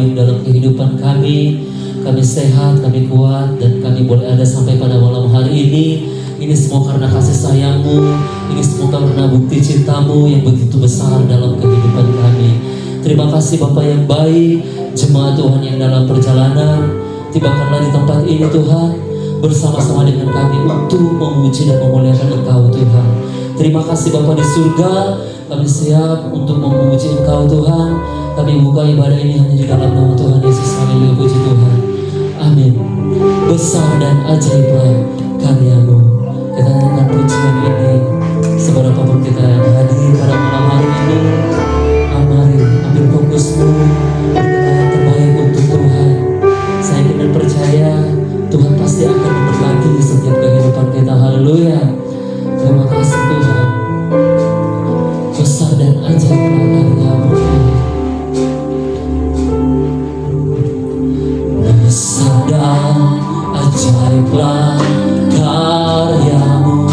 baik dalam kehidupan kami. Kami sehat, kami kuat, dan kami boleh ada sampai pada malam hari ini. Ini semua karena kasih sayang-Mu, ini semua karena bukti cinta-Mu yang begitu besar dalam kehidupan kami. Terima kasih Bapa yang baik, jemaat Tuhan yang dalam perjalanan, tibakanlah di tempat ini Tuhan, bersama-sama dengan kami untuk memuji dan memuliakan Engkau Tuhan. Terima kasih Bapa di surga, kami siap untuk memuji Engkau Tuhan. Kami buka ibadah ini hanya di dalam nama Tuhan Yesus. Haleluya, puji Tuhan. Amin. Besar dan ajaiblah karya-Mu. Kita nyanyikan pujian ini seberapa pun kita yang hadir pada malam hari ini. Mari ambil fokusmu, berikan yang terbaik untuk Tuhan. Saya yakin dan percaya Tuhan pasti akan memberkati setiap kehidupan kita. Haleluya. Terima kasih Tuhan. Besar dan ajaiblah karya-Mu. Besar dan ajaiblah karya-Mu,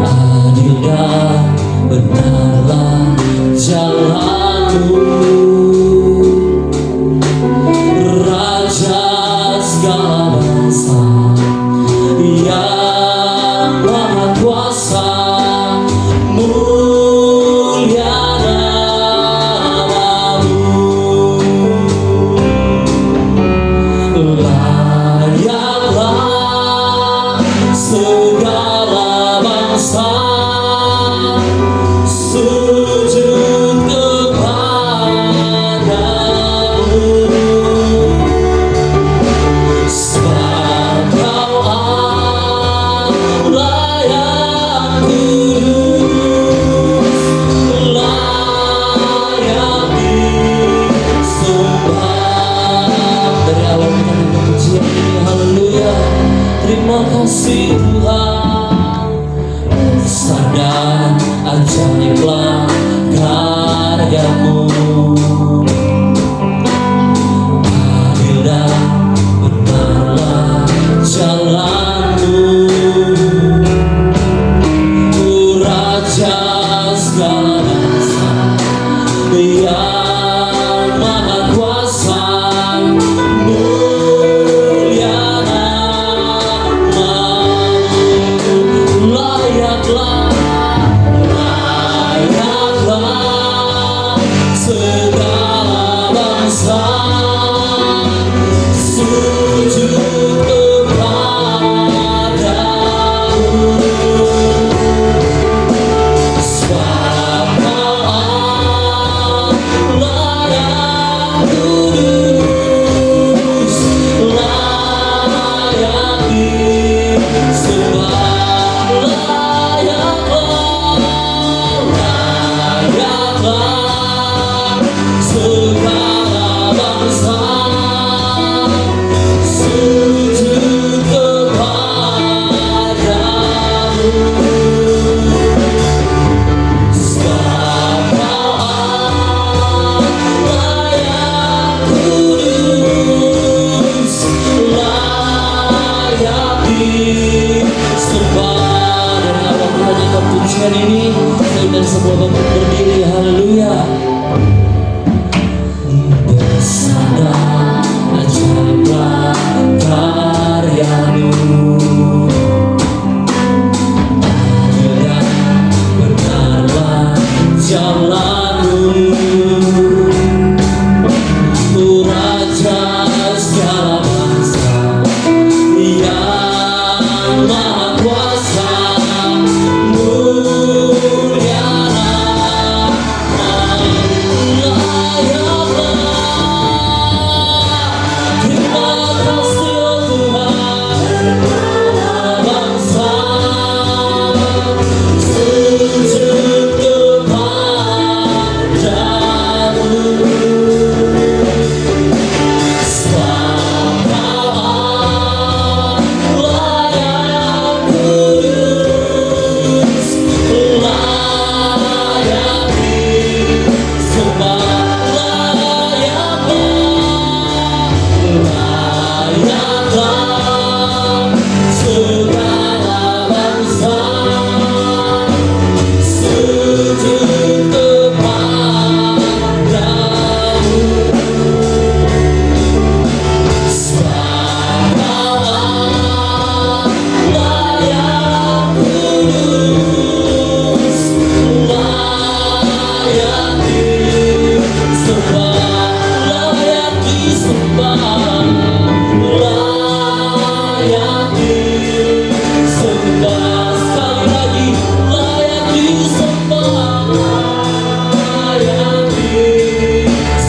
adil dan benarlah jalan-Mu, Raja segala bangsa yang Maha Kuasa, mulia nama-Mu.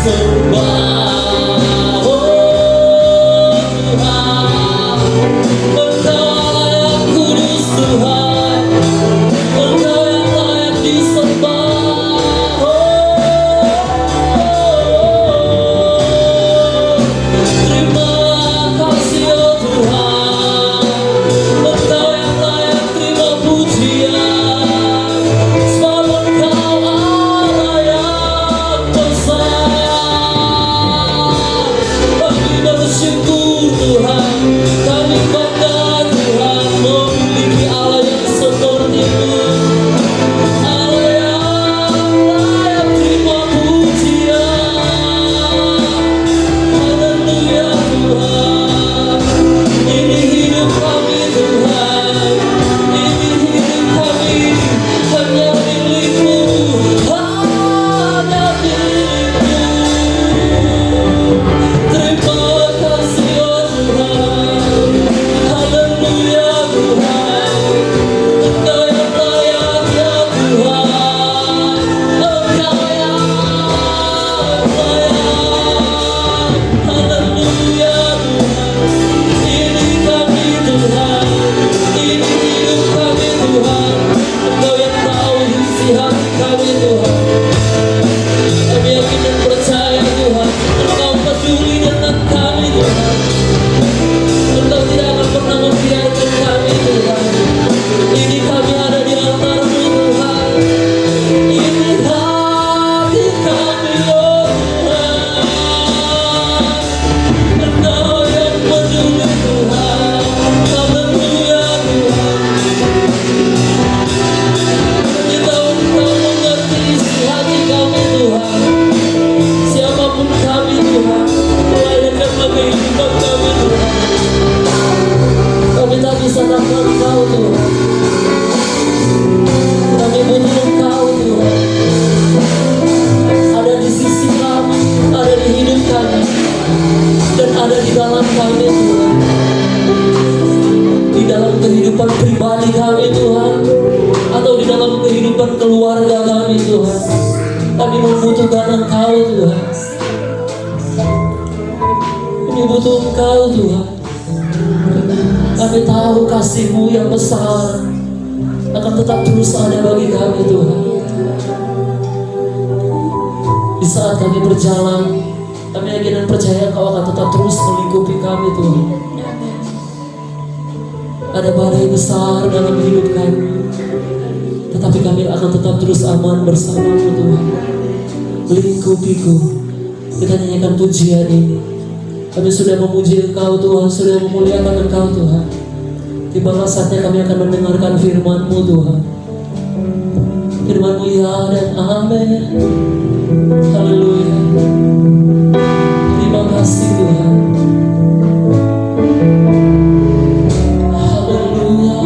sembah, oh Tuhan. Engkau yang kudus Tuhan, Engkau yang layak disembah, terima kasih oh Tuhan. Engkau yang layak terima pujian, sebab Engkau Allah yang besar. Kami bersyukur Tuhan, kami bangga Tuhan memiliki Allah yang seperti-Mu, Allah yang layak terima pujian. Haleluya Tuhan, ini hidup kami Tuhan, ini hidup kami hanya milik-Mu, hanya milik-Mu. Terima kasih oh Tuhan, haleluya Tuhan. Engkau yang layak ya Tuhan, Engkau yang layak. Haleluya Tuhan, ini kami Tuhan, ini hidup kami Tuhan. Engkau yang tahu isi hati kami Tuhan. Kami yakin dan percaya Tuhan, Engkau peduli dengan kami Tuhan. Engkau tidak akan pernah membiarkan kami Tuhan. Ini kami ada di altar-Mu Tuhan. Ini hati kami oh Tuhan. Engkau yang peduli Tuhan. Haleluya Tuhan. Kami tahu Engkau mengerti isi hati kami Tuhan. Siapapun kami Tuhan, layakkanlah kehidupan kami Tuhan. Kami tak bisa tanpa Engkau Tuhan. Kami butuh Engkau Tuhan. Ada di sisi kami, ada di hidup kami, dan ada di dalam kami Tuhan. Di dalam kehidupan pribadi kami Tuhan, atau di dalam kehidupan keluarga kami Tuhan. Kami membutuhkan Engkau Tuhan. Kami butuh Engkau Tuhan. Kami tahu kasih-Mu yang besar akan tetap terus ada bagi kami Tuhan. Di saat kami berjalan, kami yakin dan percaya Engkau akan tetap terus melingkupi kami Tuhan. Ada badai besar dalam hidup kami, tetapi kami akan tetap terus aman bersama-Mu Tuhan. Lingkupiku, kita nyanyikan pujian ini. Kami sudah memuji Engkau Tuhan, sudah memuliakan Engkau Tuhan. Tibalah saatnya kami akan mendengarkan firman-Mu Tuhan. Firman-Mu ya dan amin. Haleluya. Terima kasih Tuhan. Haleluya.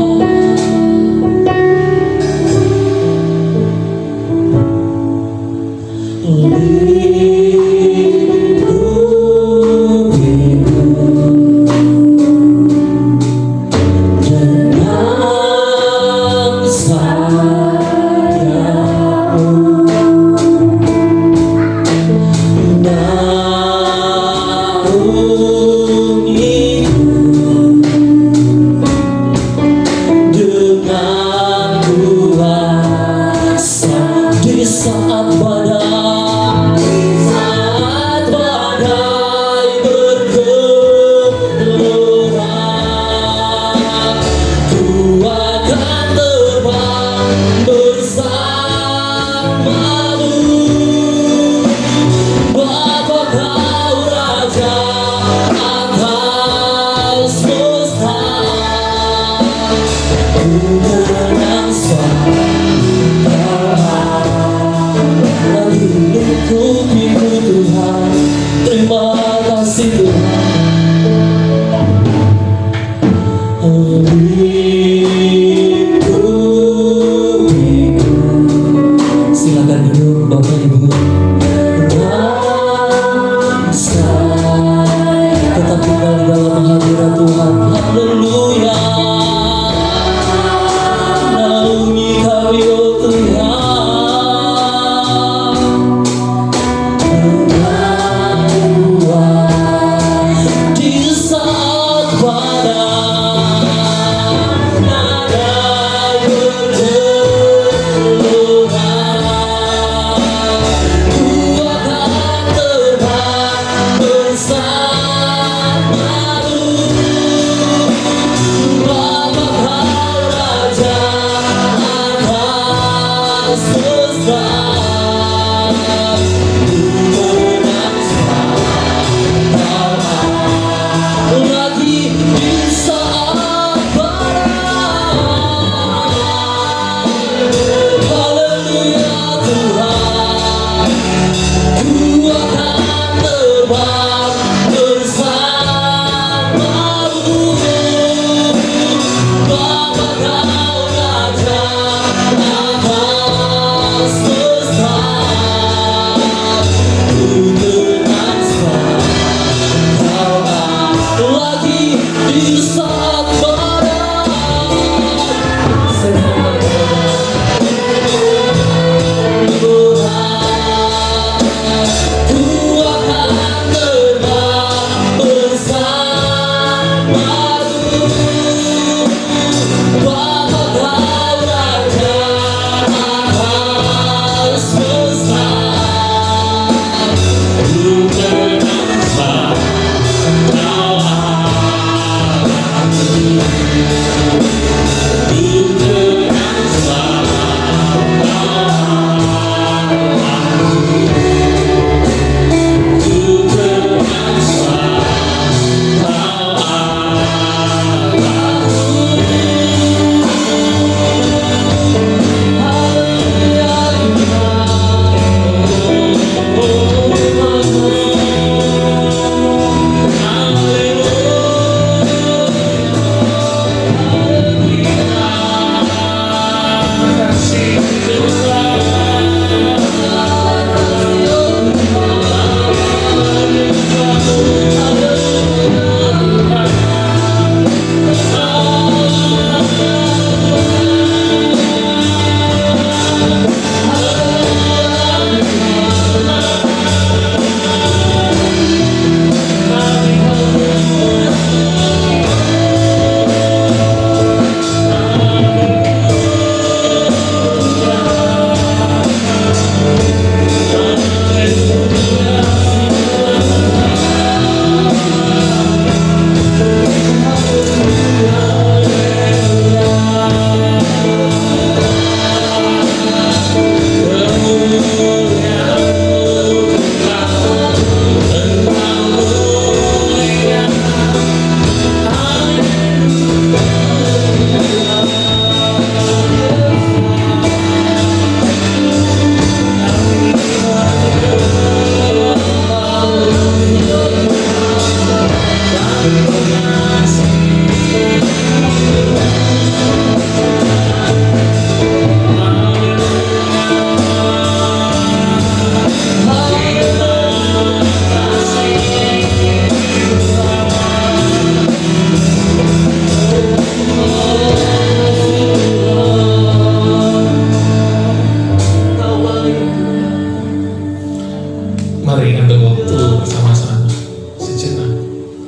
ambil waktu bersama-sama sejenak.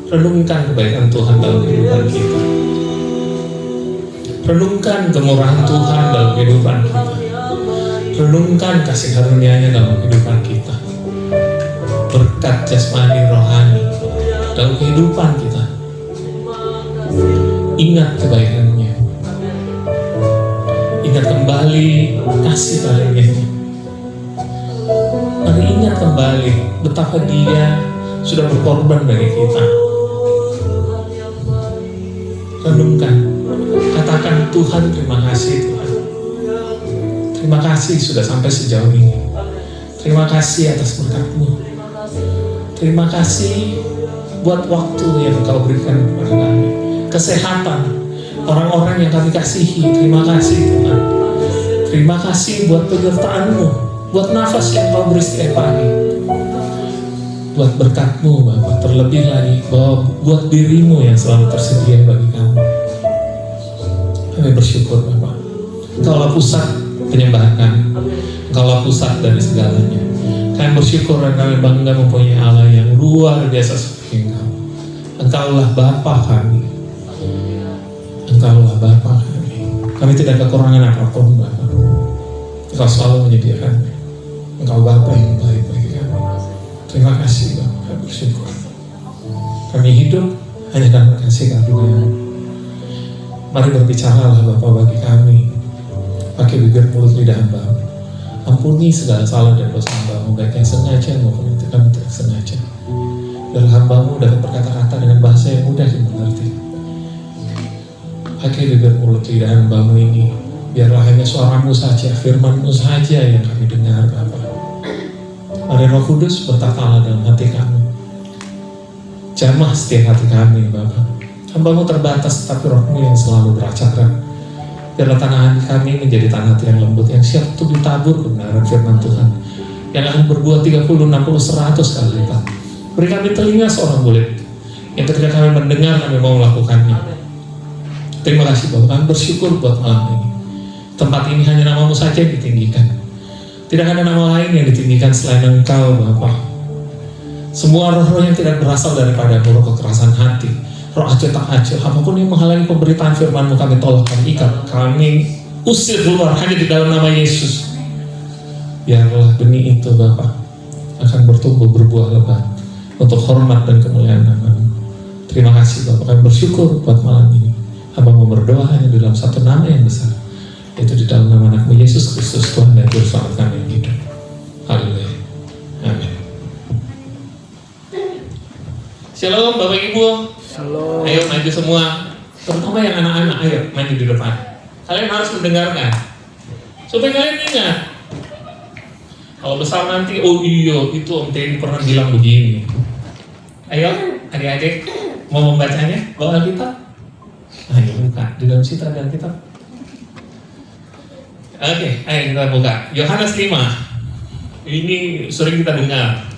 Renungkan kebaikan Tuhan dalam kehidupan kita. Renungkan kemurahan Tuhan dalam kehidupan kita. Renungkan kasih karunia-Nya dalam kehidupan kita. Berkat jasmani rohani dalam kehidupan kita. Ingat kebaikan-Nya. Ingat kembali kasih karunia-Nya. Mari ingat kembali betapa Dia sudah berkorban bagi kita. Renungkan, katakan, Tuhan terima kasih Tuhan. Terima kasih sudah sampai sejauh ini. Terima kasih atas berkat-Mu. Terima kasih buat waktu yang Kau berikan kepada kami. Kesehatan orang-orang yang kami kasihi. Terima kasih Tuhan. Terima kasih buat penyertaan-Mu, buat nafas yang Kau beri setiap pagi, buat berkat-Mu Bapa. Terlebih lagi buat diri-Mu yang selalu tersedia bagi kami. Kami bersyukur Bapa. Engkaulah pusat penyembahan kami. Engkaulah pusat dari segalanya. Kami bersyukur dan kami bangga mempunyai Allah yang luar biasa seperti Engkau. Engkaulah Bapa kami. Engkaulah Bapa kami. Kami tidak kekurangan apapun Bapa. Engkau selalu menyediakan. Engkau Bapa yang baik bagi kami. Terima kasih Bapa. Kami bersyukur. Kami hidup hanya karena kasih karunia-Mu. Mari berbicaralah Bapa bagi kami. Pakai bibir mulut lidah hamba-Mu. Ampuni segala salah dan dosa hamba-Mu, baik yang sengaja maupun yang tidak sengaja. Biar hamba-Mu dapat berkata-kata dengan bahasa yang mudah dimengerti. Pakai bibir mulut lidah hamba-Mu ini. Biarlah hanya suara-Mu saja, firman-Mu saja yang kami dengar Bapa. Mari Roh Kudus bertatalah dalam hati kami. Jamah setiap hati kami Bapa. Hamba-Mu terbatas, tapi Roh-Mu yang selalu beracakran. Biarlah tanah hati kami menjadi tanah hati yang lembut, yang siap untuk ditabur kebenaran firman Tuhan, yang akan berbuah 30, 60, 100 kali lipat. Beri kami telinga seorang murid, yang ketika kami mendengar, kami mau melakukannya. Terima kasih Bapak, kami bersyukur buat malam ini. Tempat ini hanya nama-Mu saja yang ditinggikan. Tidak ada nama lain yang ditinggikan selain Engkau Bapak. Semua roh-roh yang tidak berasal daripada roh kekerasan hati, roh acuh tak acuh, apapun yang menghalangi pemberitaan firman-Mu, kami tolak, kami ikat, kami usir keluar hanya di dalam nama Yesus. Biarlah benih itu Bapa akan bertumbuh berbuah lebat untuk hormat dan kemuliaan nama-Mu. Terima kasih Bapak, kami bersyukur buat malam ini. Hamba-Mu berdoa hanya di dalam satu nama yang besar, yaitu di dalam nama anak-Mu Yesus Kristus, Tuhan dan Juru Selamat kami yang hidup. Haleluya. Amin. Shalom Bapak Ibu. Shalom. Ayo maju semua, terutama yang anak-anak, ayo maju di depan. Kalian harus mendengarkan, supaya kalian ingat. Kalau besar nanti, oh iya, itu Om Teddy pernah bilang begini. Ayo, adik-adik, mau membacanya? Bawa Alkitab? Ayo buka, di dalam situ ada Alkitab. Oke, ayo kita buka. Yohanes 5. Ini sering kita dengar.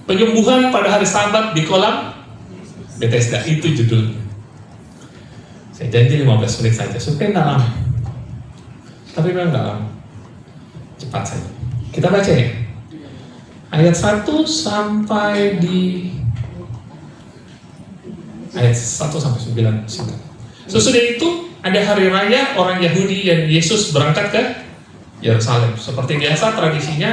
Penyembuhan pada hari Sabat di kolam Bethesda, itu judulnya. Saya janji 15 menit saja, supaya nggak lama. Tapi memang nggak lama. Cepat saja. Kita baca ya. Ayat 1 sampai di ayat 1 sampai 9. Sesudah itu ada hari raya orang Yahudi dan Yesus berangkat ke Yerusalem. Seperti biasa tradisinya,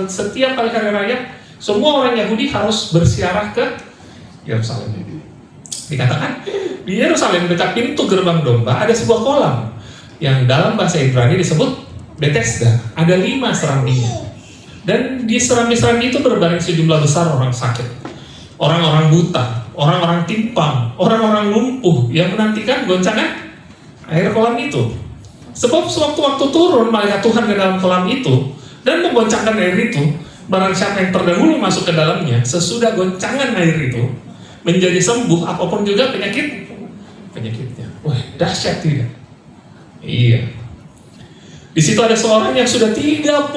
setiap kali hari raya semua orang Yahudi harus berziarah ke Yerusalem. Dikatakan di Yerusalem dekat pintu gerbang domba ada sebuah kolam yang dalam bahasa Ibrani disebut Bethesda. Ada 5 serambinya, dan di serambi-serambi itu berbaring sejumlah besar orang sakit, orang-orang buta, orang-orang timpang, orang-orang lumpuh yang menantikan goncangan air kolam itu. Sebab sewaktu-waktu turun malaikat Tuhan ke dalam kolam itu dan menggoncangkan air itu, barang siapa yang terdahulu masuk ke dalamnya sesudah goncangan air itu menjadi sembuh apapun juga penyakitnya. Wah, dahsyat tidak? Iya. Di situ ada seorang yang sudah 38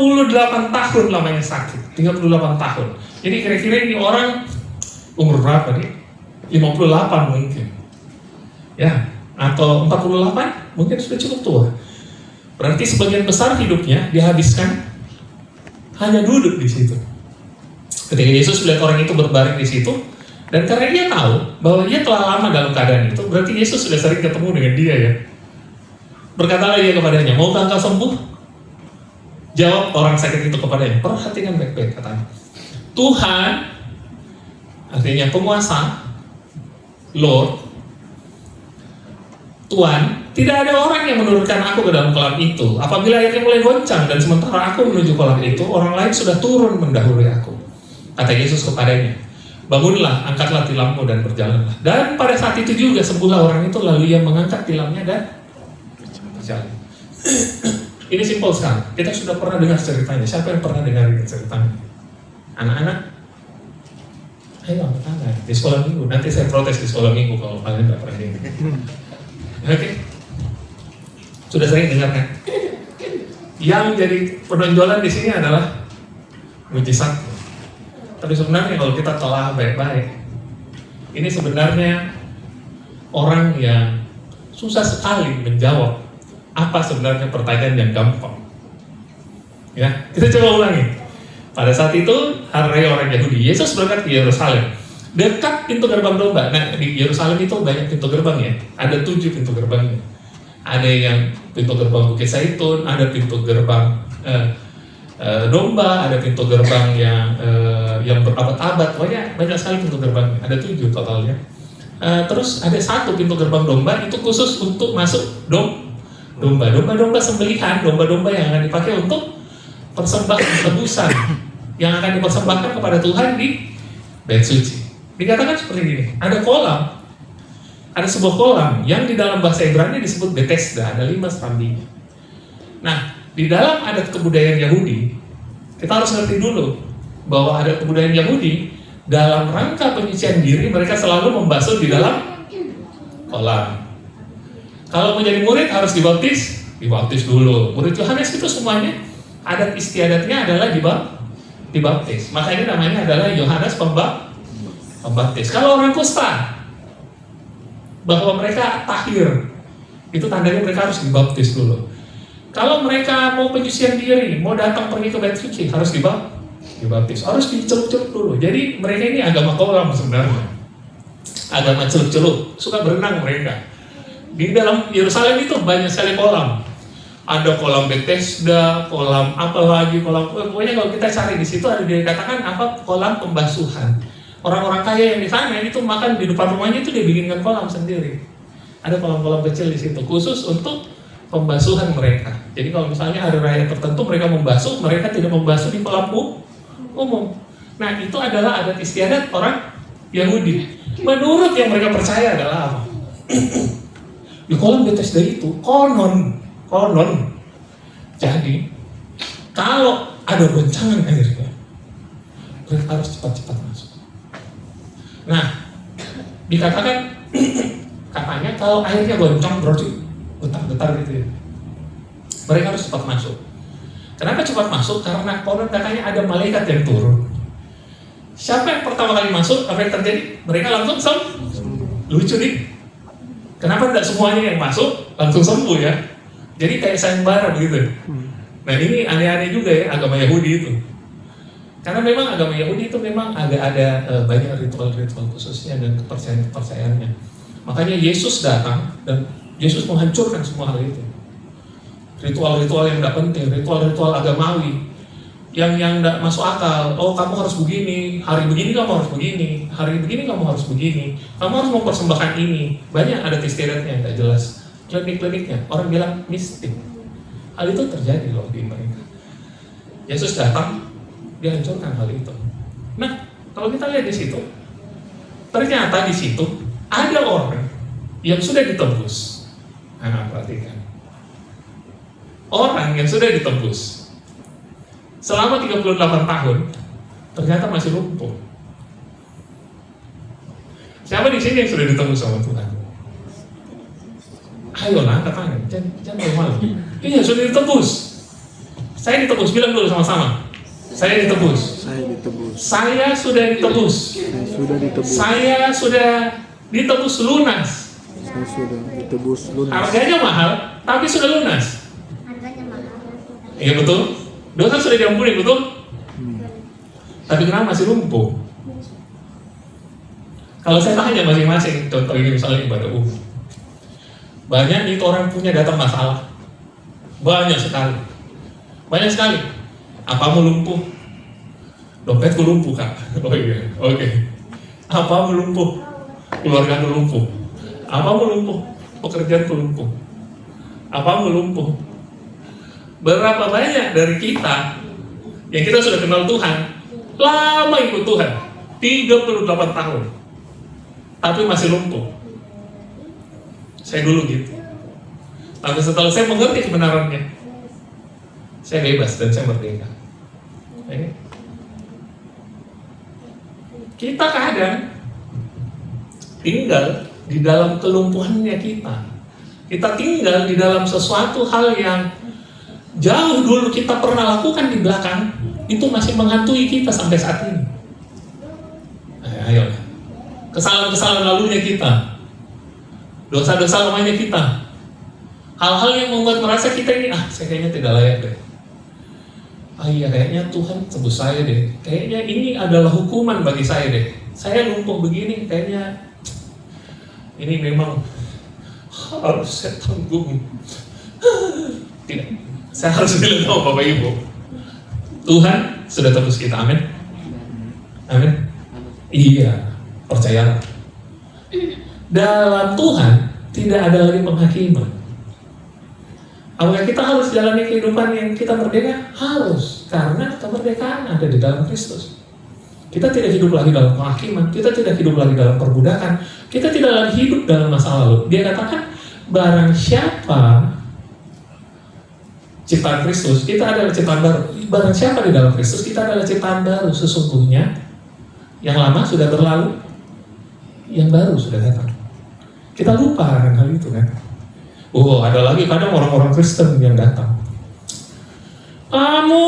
tahun lamanya sakit. 38 tahun. Jadi kira-kira ini orang umur berapa nih? 58 mungkin. Ya, atau 48 mungkin sudah cukup tua. Berarti sebagian besar hidupnya dihabiskan hanya duduk di situ. Ketika Yesus melihat orang itu berbaring di situ, dan karena dia tahu bahwa dia telah lama dalam keadaan itu, berarti Yesus sudah sering ketemu dengan dia ya. Berkatalah ia kepadanya, maukah engkau sembuh? Jawab orang sakit itu kepadanya, perhatikan baik-baik katanya. Tuhan, artinya penguasa, Lord, Tuhan, tidak ada orang yang menurunkan aku ke dalam kolam itu. Apabila airnya mulai goncang dan sementara aku menuju kolam itu, orang lain sudah turun mendahului aku. Kata Yesus kepadanya, bangunlah, angkatlah tilammu dan berjalanlah. Dan pada saat itu juga sembuhlah orang itu, lalu ia mengangkat tilamnya dan berjalan. Ini simpel sekali. Kita sudah pernah dengar ceritanya. Siapa yang pernah dengar ceritanya? Anak-anak? Ayo angkat tangan. Di sekolah minggu. Nanti saya protes di sekolah minggu kalau kalian tidak pernah dengar. Oke? Sudah sering dengar kan? Yang jadi penonjolan di sini adalah mujizat. Tapi sebenarnya kalau kita telah baik-baik, ini sebenarnya orang yang susah sekali menjawab apa sebenarnya pertanyaan yang gampang. Ya, kita coba ulangi. Pada saat itu hari raya orang Yahudi, Yesus berangkat ke Yerusalem, dekat pintu gerbang domba. Nah, di Yerusalem itu banyak pintu gerbang ya. Ada 7 pintu gerbangnya. Ada yang pintu gerbang Bukit Zaitun, ada pintu gerbang domba, ada pintu gerbang yang berabad-abad. Pokoknya banyak sekali pintu gerbangnya. Ada 7 totalnya. Terus ada 1 pintu gerbang domba itu khusus untuk masuk domba sembelihan, domba-domba yang akan dipakai untuk persembahan tebusan yang akan dipersembahkan kepada Tuhan di Bait Suci. Dikatakan seperti ini, ada kolam, ada sebuah kolam yang di dalam bahasa Ibrani disebut Bethesda, ada 5 serambinya. Nah, di dalam adat kebudayaan Yahudi, kita harus ngerti dulu bahwa adat kebudayaan Yahudi dalam rangka penyucian diri mereka selalu membasuh di dalam kolam. Kalau menjadi murid harus dibaptis dulu. Murid Yohanes itu semuanya adat istiadatnya adalah dibaptis. Makanya namanya adalah Yohanes Pembaptis. Kalau orang kusta, bahwa mereka tahir, itu tandanya mereka harus dibaptis dulu. Kalau mereka mau penyucian diri, mau datang pergi ke Bait Suci, harus dibaptis, harus dicelup-celup dulu. Jadi mereka ini agama kolam sebenarnya, agama celup-celup, suka berenang mereka. Di dalam Yerusalem itu banyak sekali kolam. Ada kolam Bethesda, kolam apa lagi, pokoknya kalau kita cari di situ ada dikatakan apa, kolam pembasuhan. Orang-orang kaya yang di sana itu makan di depan rumahnya itu dia bikinkan kolam sendiri. Ada kolam-kolam kecil di situ khusus untuk pembasuhan mereka. Jadi kalau misalnya hari raya tertentu mereka membasuh, mereka tidak membasuh di kolam umum. Nah, itu adalah adat istiadat orang Yahudi. Menurut yang mereka percaya adalah apa? Di kolam Bethesda itu konon. Jadi kalau ada goncangan airnya, mereka harus cepat-cepat masuk. Nah, dikatakan katanya kalau airnya goncang berarti getar-getar gitu ya. Mereka harus cepat masuk. Kenapa cepat masuk? Karena konon katanya ada malaikat yang turun. Siapa yang pertama kali masuk, apa yang terjadi? Mereka langsung lucu nih. Kenapa tidak semuanya yang masuk langsung sembuh ya? Jadi kayak sayembara begitu. Nah, ini aneh-aneh juga ya agama Yahudi itu. Karena memang agama Yahudi itu memang ada banyak ritual-ritual khususnya dan kepercayaannya. Makanya Yesus datang dan Yesus menghancurkan semua hal itu. Ritual-ritual yang tidak penting, ritual-ritual agamawi yang tidak masuk akal. Oh, kamu harus begini, hari begini kamu harus begini, hari begini kamu harus begini, kamu harus mempersembahkan ini. Banyak adat istiadatnya yang tidak jelas. Klinik-kliniknya, orang bilang mistik. Hal itu terjadi loh di mereka. Yesus datang, dia hancurkan hal itu. Nah, kalau kita lihat di situ, ternyata di situ ada orang yang sudah ditebus. Nah, perhatikan. Orang yang sudah ditebus selama 38 tahun ternyata masih lumpuh. Siapa di sini yang sudah ditebus sama Tuhan? Ayolah, angkat tangan, jangan malu. Iya, sudah ditebus. Saya ditebus, bilang dulu sama-sama. Saya ditebus. Saya sudah ditebus. Saya sudah ditebus lunas. Saya sudah ditebus lunas. Harganya mahal, tapi sudah lunas. Iya betul. Dosa sudah diampuni, betul? Tapi kenapa masih lumpuh? Kalau saya tanya masing-masing, contoh ini misalnya ibadah umum, banyak itu orang punya data masalah, banyak sekali. Apamu lumpuh? Dompetku lumpuh, Kak. Oh iya, oke. Apamu lumpuh? Keluargaku lumpuh. Apamu lumpuh? Pekerjaanku lumpuh. Apamu lumpuh? Berapa banyak dari kita yang kita sudah kenal Tuhan, lama ikut Tuhan, 38 tahun, tapi masih lumpuh. Saya dulu gitu. Tapi setelah saya mengerti kebenarannya, saya bebas dan saya merdeka. Kita kadang tinggal di dalam kelumpuhannya kita. Kita tinggal di dalam sesuatu hal yang jauh dulu kita pernah lakukan di belakang, itu masih menghantui kita sampai saat ini. Ayo, kesalahan-kesalahan lalunya kita, dosa-dosa lamanya kita, hal-hal yang membuat merasa kita ini, saya kayaknya tidak layak deh. Iya, kayaknya Tuhan tebus saya deh. Kayaknya ini adalah hukuman bagi saya deh. Saya lumpuh begini, kayaknya ini memang harus saya tanggung. Tidak, saya harus bilang sama Bapak Ibu, Tuhan sudah tebus kita, amin. Amin. Iya, percayalah. Dalam Tuhan tidak ada lagi penghakiman. Apakah kita harus jalani kehidupan yang kita merdeka? Harus, karena kemerdekaan ada di dalam Kristus. Kita tidak hidup lagi dalam penghakiman, kita tidak hidup lagi dalam perbudakan, kita tidak lagi hidup dalam masa lalu. Dia katakan, barang siapa ciptaan Kristus, kita adalah ciptaan baru. Barang siapa di dalam Kristus, kita adalah ciptaan baru. Sesungguhnya, yang lama sudah berlalu, yang baru sudah datang. Kita lupa akan hal itu kan. Oh, ada lagi kadang orang-orang Kristen yang datang. Kamu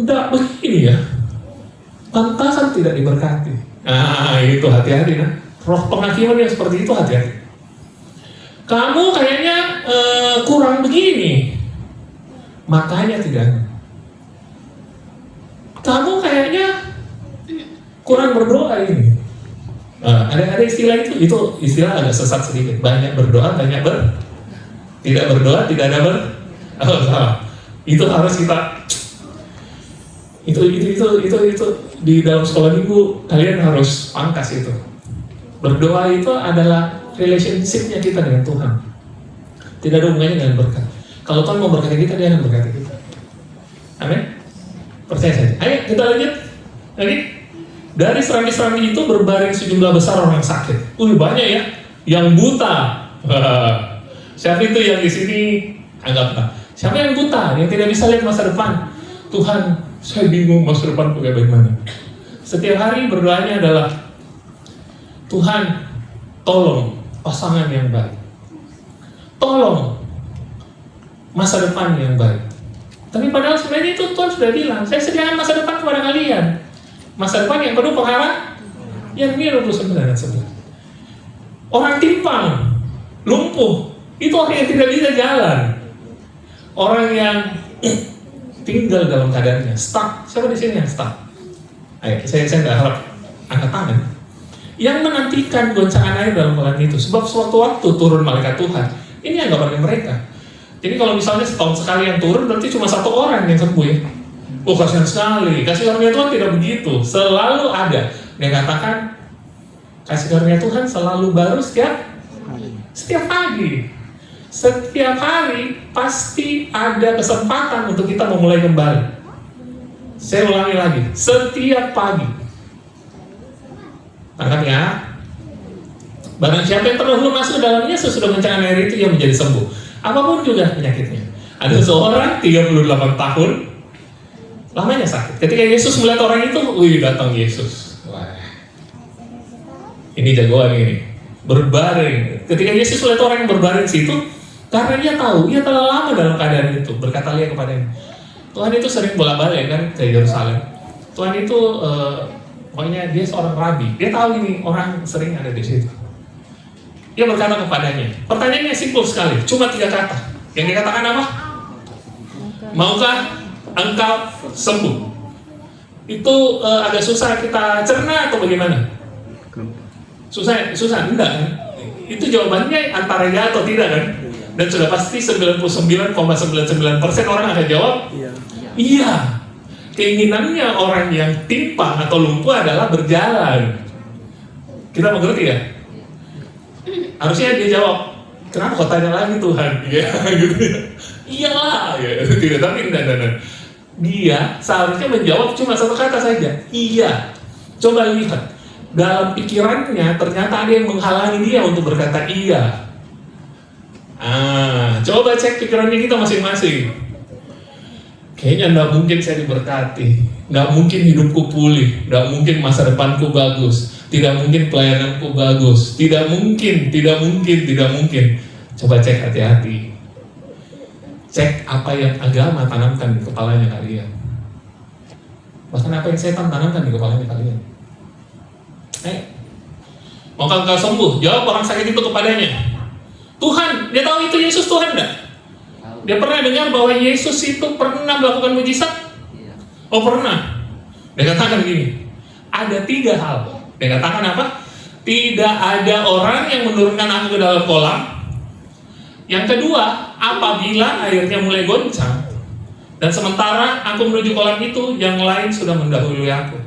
tidak begini ya, pantasan tidak diberkati. Itu hati-hati kan. Roh penghakiman yang seperti itu hati-hati. Kamu kayaknya kurang begini, makanya tidak. Kamu kayaknya kurang berdoa ini. Ada istilah itu istilah agak sesat sedikit. Banyak berdoa, tidak berdoa, tidak ada salah. Itu harus kita itu di dalam sekolah minggu kalian harus pangkas itu. Berdoa itu adalah relationship-nya kita dengan Tuhan. Tidak ada hubungannya dengan berkat. Kalau Tuhan mau berkati kita, dia akan berkati kita. Amin. Percaya saja. Ayo kita lanjut lagi. Dari serambi-serambi itu berbaring sejumlah besar orang sakit. Banyak ya. Yang buta. Siapa itu yang di sini? Anggaplah. Siapa yang buta? Yang tidak bisa lihat masa depan. Tuhan, saya bingung masa depan kayak bagaimana. Setiap hari berdoanya adalah, Tuhan, tolong pasangan yang baik. Tolong masa depan yang baik. Tapi padahal sebenarnya itu Tuhan sudah bilang, saya sediakan masa depan kepada kalian. Masa depan yang penuh pengharapan, yang ini 29 dan 11. Orang timpang, lumpuh, itu orang yang tidak bisa jalan. Orang yang tinggal dalam keadaannya, stuck. Siapa di sini yang stuck? Ayo, saya tidak harap angkat tangan. Yang menantikan goncangan air dalam kolam itu, sebab suatu waktu turun malaikat Tuhan. Ini anggapan mereka. Jadi kalau misalnya setahun sekali yang turun, berarti cuma satu orang yang sembuh ya. Kasihan sekali. Kasih karunia Tuhan tidak begitu. Selalu ada. Dia katakan, kasih karunia Tuhan selalu baru setiap pagi. Setiap hari pasti ada kesempatan untuk kita memulai kembali. Saya ulangi lagi. Setiap pagi. Tangkap ya. Barang siapa yang terdahulu masuk dalamnya sesudah goncangan air itu, yang menjadi sembuh. Apapun juga penyakitnya. Ada seorang 38 tahun lamanya sakit. Ketika Yesus melihat orang itu, datang Yesus. Wah, ini jagoan ini. Berbaring. Ketika Yesus melihat orang yang berbaring situ, karena dia tahu, dia telah lama dalam keadaan itu. Berkata dia kepadanya, Tuhan itu sering bolak-balik kan ke Yerusalem. Tuhan itu, pokoknya dia seorang rabi. Dia tahu ini orang sering ada di situ. Dia berkata kepadanya, pertanyaannya simpel sekali, cuma 3 kata. Yang dikatakan apa? Maukah engkau sembuh? itu agak susah kita cerna atau bagaimana? Susah enggak kan? Itu jawabannya antara ya atau tidak kan? Dan sudah pasti 99,99% orang akan jawab iya. Keinginannya orang yang timpang atau lumpuh adalah berjalan. Kita mengerti ya? Harusnya dia jawab, kenapa kau tanya lagi Tuhan? Ya, gitu ya. Iyalah, ya. Tidak, tapi enggak. Dia seharusnya menjawab cuma satu kata saja, iya. Coba lihat, dalam pikirannya ternyata ada yang menghalangi dia untuk berkata iya. Coba cek pikirannya kita masing-masing. Kayaknya nggak mungkin saya diberkati, nggak mungkin hidupku pulih, nggak mungkin masa depanku bagus, tidak mungkin pelayananku bagus, tidak mungkin. Coba cek hati-hati. Cek apa yang agama tanamkan di kepalanya kalian. Bahkan apa yang setan tanamkan di kepalanya kalian. Maukah engkau sembuh? Jawab orang sakit itu kepadanya, Tuhan. Dia tahu itu Yesus Tuhan enggak? Dia pernah dengar bahwa Yesus itu pernah melakukan mujizat? Oh pernah. Dia katakan gini, ada 3 hal. Dia katakan apa? Tidak ada orang yang menurunkan aku ke dalam kolam. Yang kedua, apabila airnya mulai goncang, dan sementara aku menuju kolam itu, yang lain sudah mendahului aku.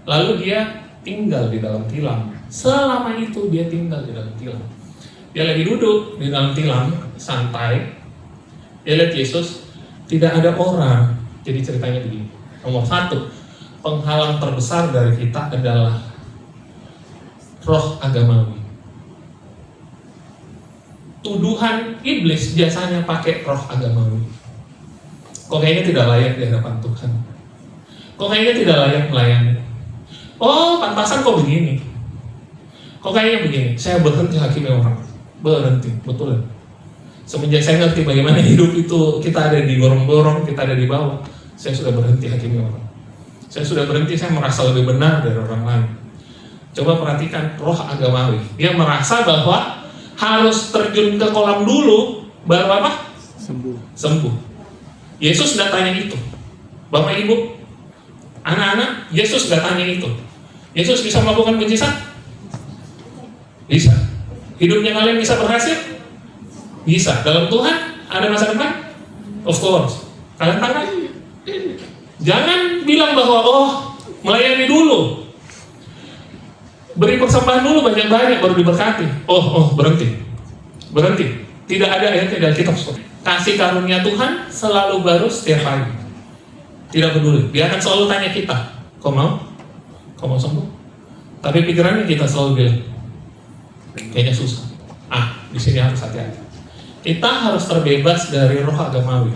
Lalu dia tinggal di dalam tilam. Selama itu dia tinggal di dalam tilam. Dia lagi duduk di dalam tilam, santai. Dia lihat Yesus, tidak ada orang. Jadi ceritanya begini. Nomor 1, penghalang terbesar dari kita adalah roh agamawi. Tuduhan iblis biasanya pakai roh agamawi. Kok kayaknya tidak layak di hadapan Tuhan. Kok kayaknya tidak layak melayani. Oh, pantasan kok begini. Kok kayaknya begini. Saya berhenti hakimi orang. Berhenti, betul. Semenjak saya ngerti bagaimana hidup itu, kita ada di gorong-gorong, kita ada di bawah, saya sudah berhenti hakimi orang. Saya sudah berhenti, saya merasa lebih benar dari orang lain. Coba perhatikan roh agamawi. Dia merasa bahwa harus terjun ke kolam dulu, baru apa? Sembuh. Yesus nggak tanya itu. Bapak Ibu, anak-anak, Yesus nggak tanya itu. Yesus bisa melakukan mujizat? Bisa. Hidupnya kalian bisa berhasil? Bisa. Dalam Tuhan ada masa depan? Of course. Kalian tangan? Jangan bilang bahwa melayani dulu, beri persembahan dulu banyak-banyak baru diberkati. Berhenti. Tidak ada ayatnya dalam kitab. Kasih karunia Tuhan selalu baru setiap hari. Tidak peduli. Dia akan selalu tanya kita, kau mau sembuh? Tapi pikirannya kita selalu bilang, kayaknya susah. Di sini harus hati-hati. Kita harus terbebas dari roh agamawi.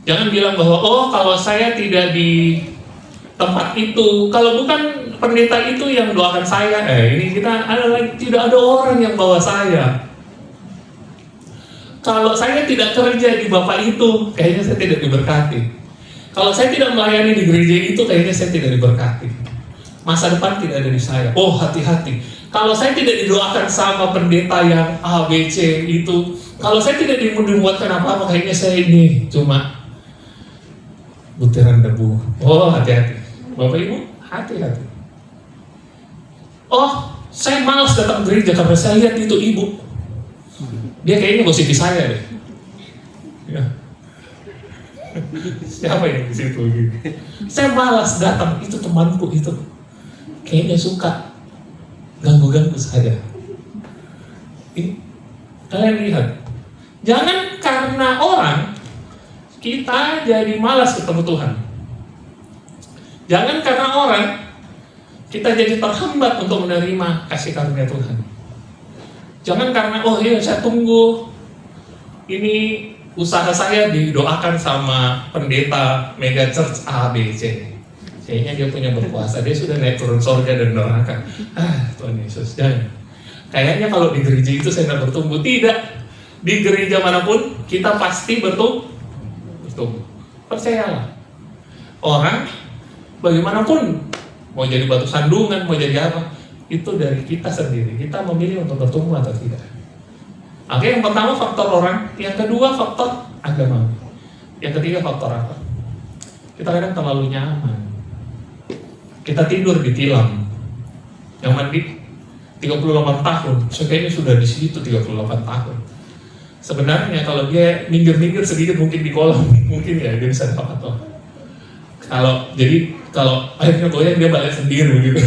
Jangan bilang bahwa kalau saya tidak di tempat itu, kalau bukan pendeta itu yang doakan saya, ini kita tidak ada orang yang bawa saya. Kalau saya tidak kerja di bapak itu, kayaknya saya tidak diberkati. Kalau saya tidak melayani di gereja itu, kayaknya saya tidak diberkati. Masa depan tidak ada di saya. Hati-hati. Kalau saya tidak didoakan sama pendeta yang A, B, C itu, kalau saya tidak dibuatkan apa-apa, kayaknya saya ini cuma butiran debu. Hati-hati. Bapak Ibu, hati-hati. Saya malas datang gereja karena saya lihat itu ibu. Dia kayaknya gosip di saya deh. Ya. Siapa yang di situ gitu? Saya malas datang, itu temanku itu. Kayaknya suka ganggu-ganggu saya. Kalian lihat. Jangan karena orang kita jadi malas ketemu Tuhan. Jangan karena orang kita jadi terhambat untuk menerima kasih karunia Tuhan. Jangan karena saya tunggu ini usaha saya didoakan sama pendeta mega church A, B, C. Kayaknya dia punya berkuasa, dia sudah naik turun surga dan doakan. Tuhan Yesus, jangan. Kayaknya kalau di gereja itu saya tidak bertumbuh. Tidak. Di gereja manapun kita pasti bertumbuh. Percayalah. Orang bagaimanapun mau jadi batu sandungan, mau jadi apa, itu dari kita sendiri. Kita memilih untuk bertumbuh atau tidak. Oke, yang pertama faktor orang, yang kedua faktor agama, yang ketiga faktor apa? Kita kadang terlalu nyaman. kita tidur di tilam. Yang mandi 38 tahun, so kayaknya sudah di situ 38 tahun. Sebenarnya kalau dia minggir-minggir sedikit mungkin di kolam, mungkin ya dia bisa dapat tuh. Kalau airnya goyang dia balik sendiri begitu.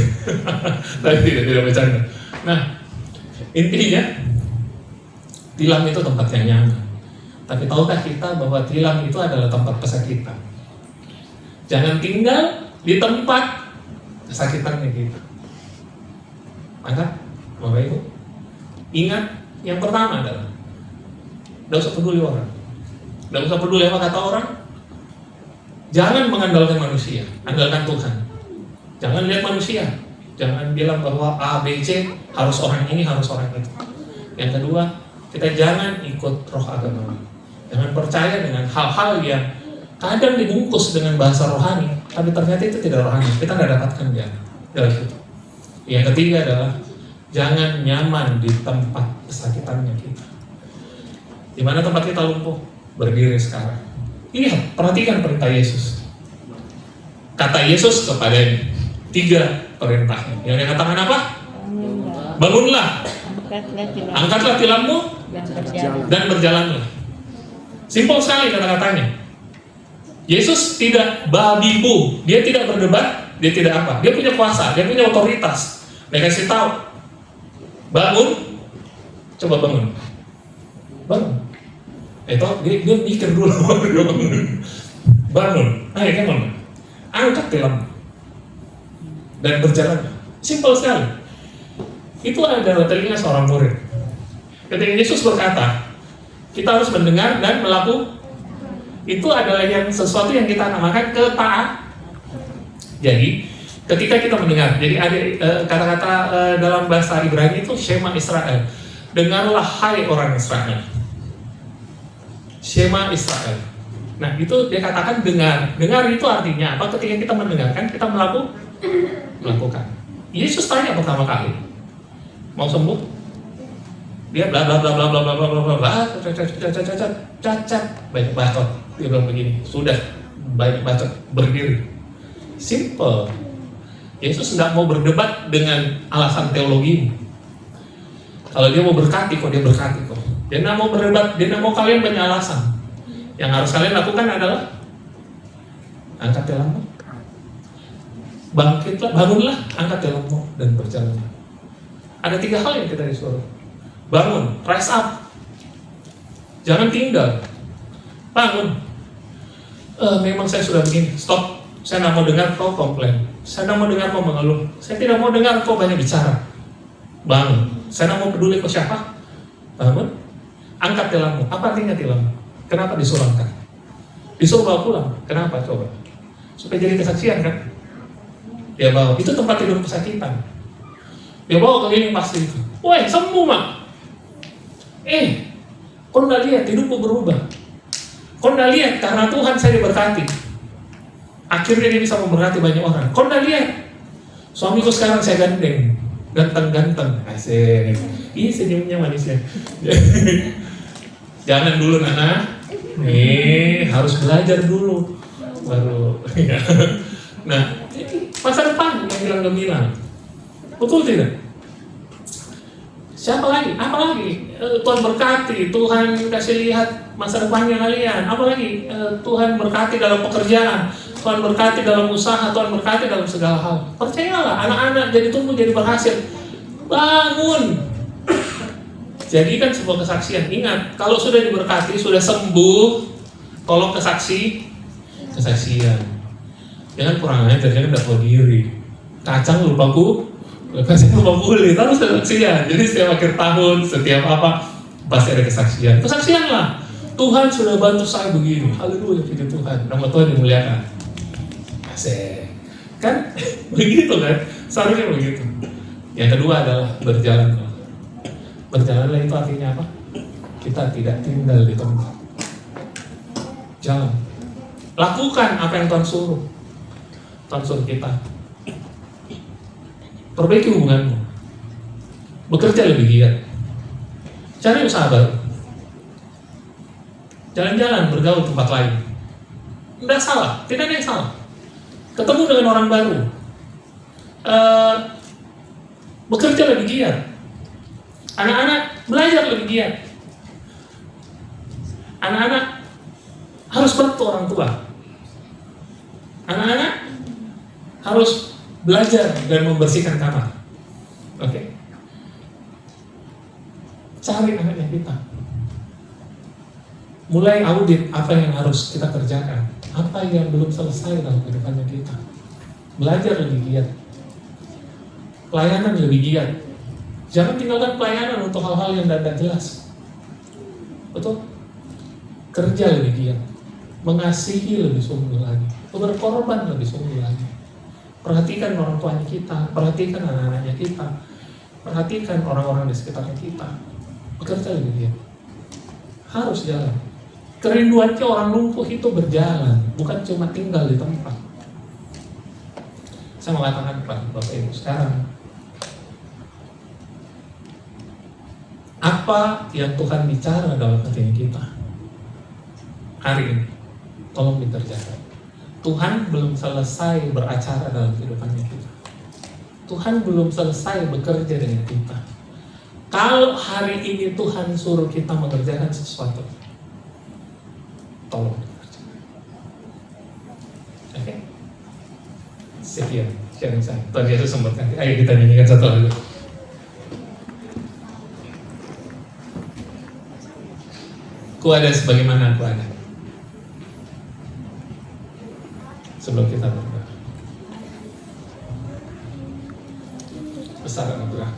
Tapi tidak bercanda. Nah, intinya tilam itu tempat yang nyaman. Tapi tahukah kita bahwa tilam itu adalah tempat pesakitan? Jangan tinggal di tempat kesakitannya kita. Maka, Bapak Ibu, ingat yang pertama adalah tidak usah peduli orang. Tidak usah peduli apa kata orang. Jangan mengandalkan manusia, andalkan Tuhan. Jangan lihat manusia. Jangan bilang bahwa A, B, C harus orang ini, harus orang itu. Yang kedua, kita jangan ikut roh agama. Jangan percaya dengan hal-hal yang kadang dibungkus dengan bahasa rohani, tapi ternyata itu tidak rohani. Kita tidak dapatkan dia dalam itu. Yang ketiga adalah jangan nyaman di tempat kesakitannya kita. Di mana tempat kita lumpuh? Berdiri sekarang. Lihat, perhatikan perintah Yesus. Kata Yesus kepadanya 3 perintahnya. Yang dia katakan apa? Bangunlah, angkatlah tilammu dan berjalanlah. Simpel sekali kata-katanya. Yesus tidak babi bu, dia tidak berdebat, dia tidak apa. Dia punya kuasa, dia punya otoritas. Dia kasih tahu, bangun, coba bangun. Dia mikir dulu, dia bangun, ayo bangun, angkat tilam dan berjalan. Simpel sekali. Itu adalah telinga seorang murid. Ketika Yesus berkata, kita harus mendengar dan melakukan. Itu adalah sesuatu yang kita namakan ketaatan. Jadi, ketika kita mendengar, jadi ada kata-kata dalam bahasa Ibrani itu Shema Israel. Dengarlah hai orang Israel. Shema Israel. Nah, itu dia katakan dengar. Dengar itu artinya apa? Ketika kita mendengarkan, kita melakukan. Yesus tanya pertama kali, mau sembuh? Dia bla bla bla bla bla bla bla bla bla cacat banyak bacot. Dia bilang begini, sudah banyak bacot, berdiri. Simple. Yesus nggak mau berdebat dengan alasan teologi. Kalau dia mau berkati kok, dia berkati kok. Dia nggak mau berdebat, dia nggak mau kalian banyak alasan. Yang harus kalian lakukan adalah angkat tilammu, bangkitlah, bangunlah, angkat tilammu dan berjalanlah. Ada 3 hal yang kita disuruh. Bangun, rise up. Jangan tinggal. Bangun. Memang saya sudah begini. Stop. Saya tidak mau dengar kau komplain. Saya tidak mau dengar kau mengeluh. Saya tidak mau dengar kau banyak bicara. Bangun. Saya tidak mau peduli kau siapa. Bangun. Angkat tilammu. Apa artinya tilammu? Kenapa disuruh angkat? Disuruh bawa pulang. Kenapa coba? Supaya jadi kesaksian kan? Dia bawa. Itu tempat tidur kesakitan. Dia bawa keliling pasti itu. Woi, sembuh mak. Kau nggak lihat hidupku berubah. Kau nggak lihat karena Tuhan saya diberkati. Akhirnya dia bisa memberkati banyak orang. Kau nggak lihat suamiku sekarang saya gandeng, ganteng-ganteng. Asik. Ih senyumnya manisnya. Jangan dulu Nana. Harus belajar dulu. Baru. Nah, masa depan yang bilang gemilang. Betul tidak? Siapa lagi? Apa lagi? Tuhan berkati, Tuhan kasih lihat masa depannya kalian. Apa lagi? Tuhan berkati dalam pekerjaan, Tuhan berkati dalam usaha, Tuhan berkati dalam segala hal. Percayalah, anak-anak jadi tumbuh, jadi berhasil. Bangun. Jadikan sebuah kesaksian. Ingat, kalau sudah diberkati, sudah sembuh, tolong kesaksian. Jangan kurang ajar, jangan tidak tahu diri. Kacang lupaku. Kasih lupa boleh, harus kesaksian. Jadi setiap akhir tahun, setiap apa, pasti ada kesaksian. Kesaksianlah. Tuhan sudah bantu saya begini. Haleluya, puji Tuhan. Nama Tuhan dimuliakan. Asik. Kan begitu kan? Seharusnya begitu. Yang kedua adalah berjalan. Berjalanlah itu artinya apa? Kita tidak tinggal di tempat. Jalan. Lakukan apa yang Tuhan suruh. Tuhan suruh kita. Perbaiki hubunganmu. Bekerja lebih giat. Cari usaha baru. Jalan-jalan, bergaul tempat lain. Tidak salah, tidak ada yang salah. Ketemu dengan orang baru. bekerja lebih giat, anak-anak belajar lebih giat, anak-anak harus bantu orang tua, anak-anak harus belajar dan membersihkan kamar. Oke. Cari anaknya kita. Mulai audit apa yang harus kita kerjakan, apa yang belum selesai dalam kehidupannya kita. Belajar lebih giat, pelayanan lebih giat. Jangan tinggalkan pelayanan untuk hal-hal yang tidak jelas. Betul? Kerja lebih giat, mengasihi lebih sungguh lagi, berkorban lebih sungguh lagi. Perhatikan orang tuanya kita, perhatikan anak-anaknya kita, perhatikan orang-orang di sekitar kita. Bekerja lebih giat. Harus jalan. Kerinduannya orang lumpuh itu berjalan, bukan cuma tinggal di tempat. Saya mengatakan kepada Bapak Ibu sekarang, apa yang Tuhan bicara dalam hati kita hari ini, tolong dikerjakan. Tuhan belum selesai beracara dalam kehidupannya kita. Tuhan belum selesai bekerja dengan kita. Kalau hari ini Tuhan suruh kita mengerjakan sesuatu, tolong dikerjakan. Oke? Sekian sharing saya. Tuhan Yesus memberkati. Ayo kita nyanyikan satu lagu. Ku ada sebagaimana aku ada. Sebelum kita berdoa. Besar anugerah.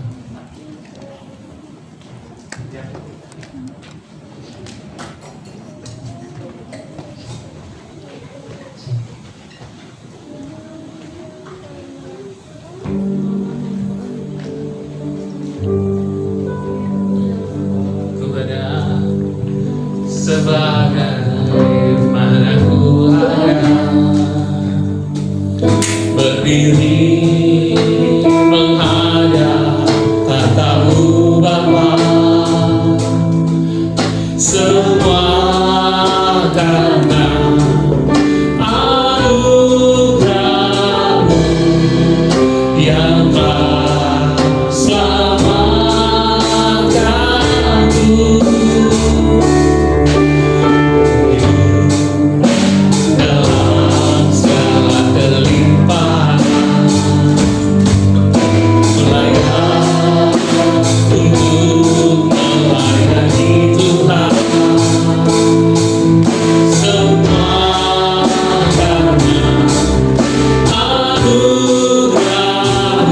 Sebagaimana ku ada, berdiri menghadap tatamu Bapa, semua karena anugerah-Mu yang telah selamatkanku. Semua karena anugerah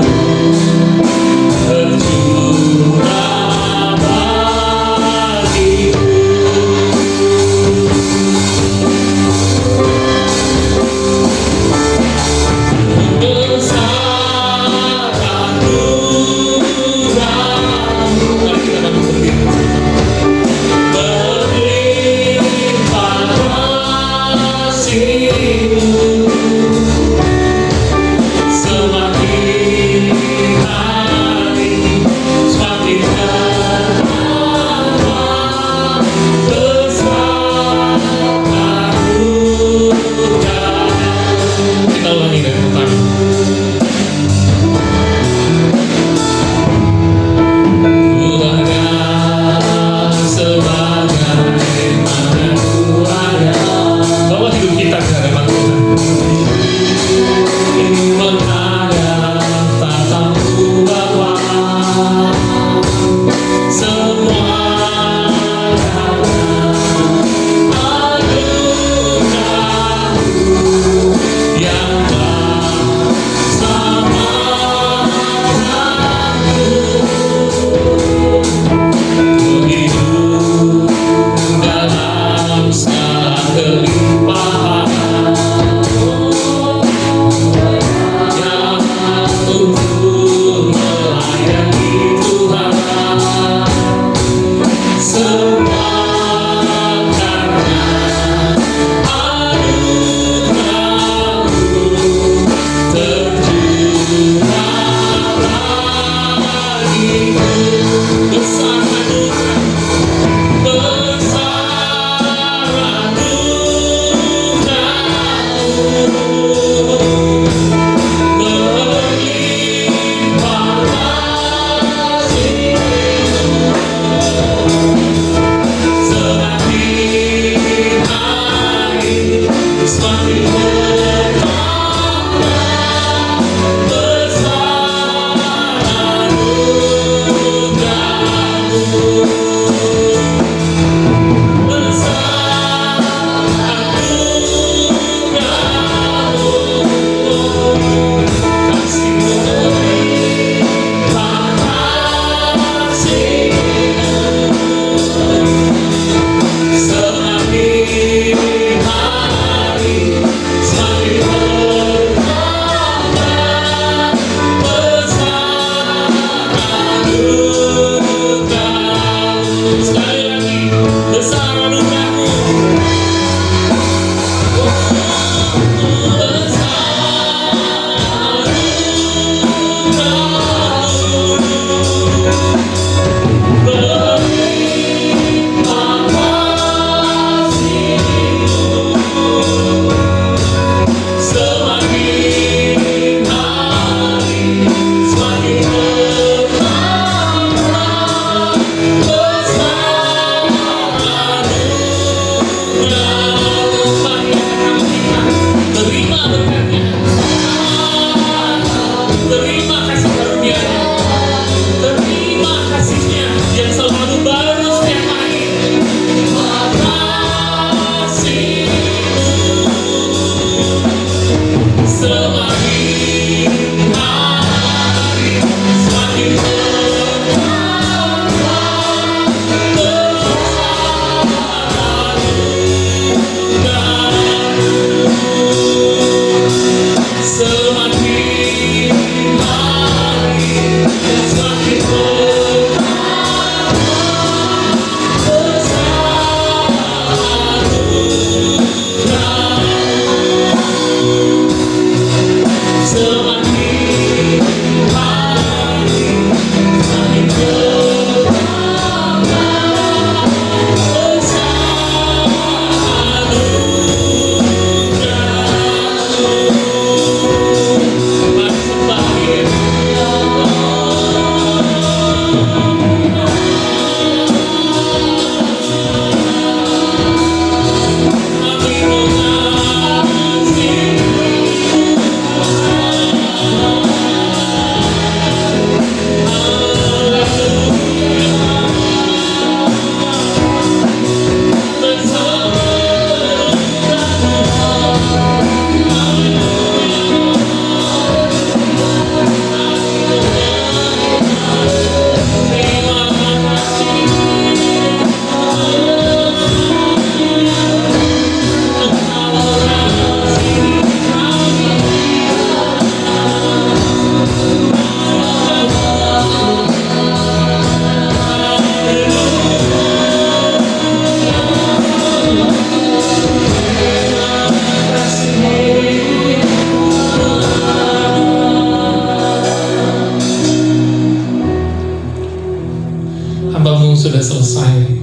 sudah selesai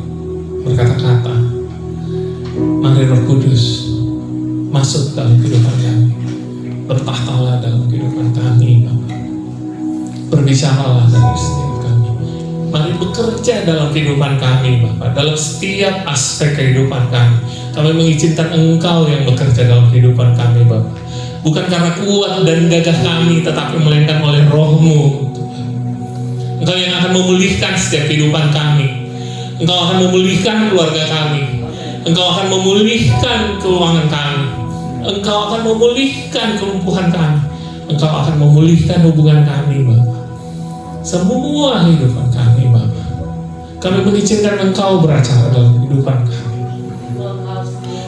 berkata-kata, mari Roh Kudus masuk dalam kehidupan kami, bertahtalah dalam kehidupan kami, Bapa. Berbicaralah dalam setiap kami. Mari bekerja dalam kehidupan kami, Bapa, dalam setiap aspek kehidupan kami. Kami mengizinkan Engkau yang bekerja dalam kehidupan kami, Bapa. Bukan karena kuat dan gagah kami, tetapi melainkan oleh Roh-Mu. Engkau yang akan memulihkan setiap kehidupan kami. Engkau akan memulihkan keluarga kami. Engkau akan memulihkan keuangan kami. Engkau akan memulihkan kelumpuhan kami. Engkau akan memulihkan hubungan kami, Bapa. Semua kehidupan kami, Bapa. Kami mengizinkan Engkau beracara dalam kehidupan kami.